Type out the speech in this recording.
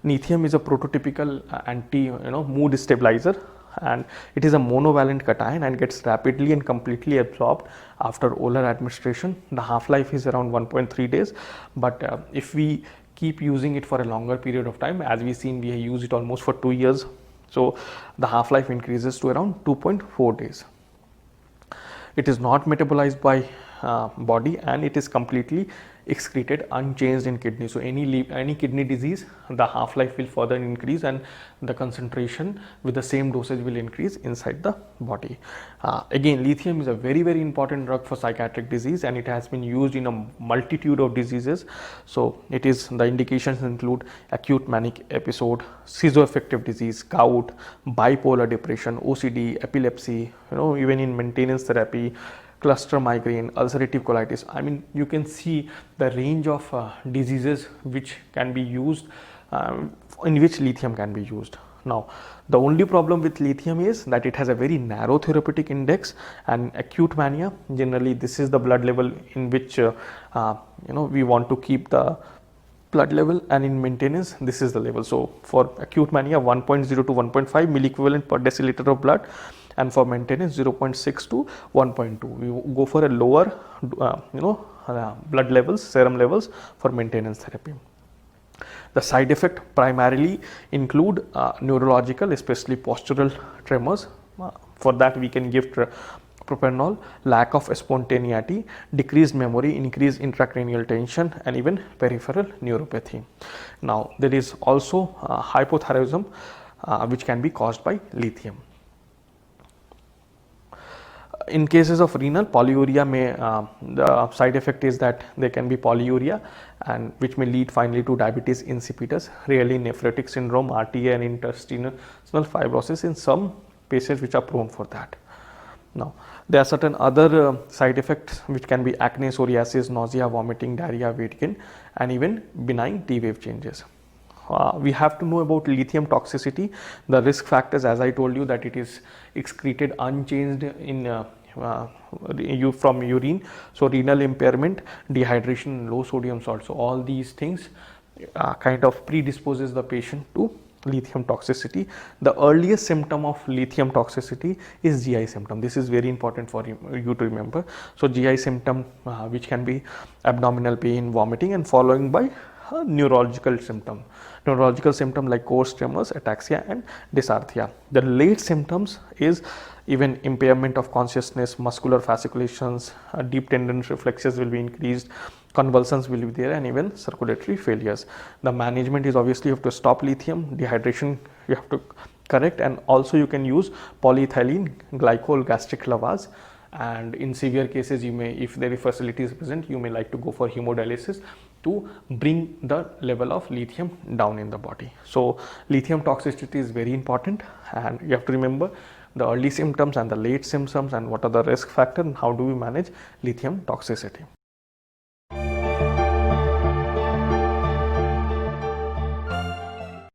Lithium is a prototypical mood stabilizer, and it is a monovalent cation and gets rapidly and completely absorbed after oral administration. The half-life is around 1.3 days, but if we keep using it for a longer period of time, as we seen, we use it almost for 2 years, so the half-life increases to around 2.4 days. It is not metabolized by body, and it is completely excreted unchanged in kidney. So any kidney disease, the half-life will further increase and the concentration with the same dosage will increase inside the body. Again, lithium is a very important drug for psychiatric disease, and it has been used in a multitude of diseases. So the indications include acute manic episode, schizoaffective disease, gout, bipolar depression, OCD, epilepsy, even in maintenance therapy, cluster migraine, ulcerative colitis. I mean, you can see the range of diseases which can be used, in which lithium can be used. Now, the only problem with lithium is that it has a very narrow therapeutic index, and acute mania, generally this is the blood level in which we want to keep the blood level, and in maintenance this is the level. So for acute mania, 1.0 to 1.5 milliequivalent per deciliter of blood, and for maintenance 0.6 to 1.2. We go for a lower blood levels, serum levels for maintenance therapy. The side effect primarily include neurological, especially postural tremors. For that we can give propranolol, lack of spontaneity, decreased memory, increased intracranial tension, and even peripheral neuropathy. Now, there is also hypothyroidism which can be caused by lithium. In cases of renal, polyuria the side effect is that there can be polyuria, and which may lead finally to diabetes insipidus, rarely nephrotic syndrome, RTA, and intestinal fibrosis in some patients which are prone for that. Now, there are certain other side effects which can be acne, psoriasis, nausea, vomiting, diarrhea, weight gain, and even benign T wave changes. We have to know about lithium toxicity. The risk factors, as I told you, that it is excreted unchanged in from urine, so renal impairment, dehydration, low sodium salt. So all these things kind of predisposes the patient to lithium toxicity. The earliest symptom of lithium toxicity is GI symptom. This is very important for you to remember. So GI symptom which can be abdominal pain, vomiting, and following by neurological symptom like coarse tremors, ataxia, and dysarthria. The late symptoms is even impairment of consciousness, muscular fasciculations, deep tendon reflexes will be increased, convulsions will be there, and even circulatory failures. The management is obviously you have to stop lithium, dehydration you have to correct, and also you can use polyethylene glycol gastric lavage. And in severe cases, you may, if there is facility is present, you may like to go for hemodialysis to bring the level of lithium down in the body. So lithium toxicity is very important, and you have to remember the early symptoms and the late symptoms and what are the risk factors and how do we manage lithium toxicity.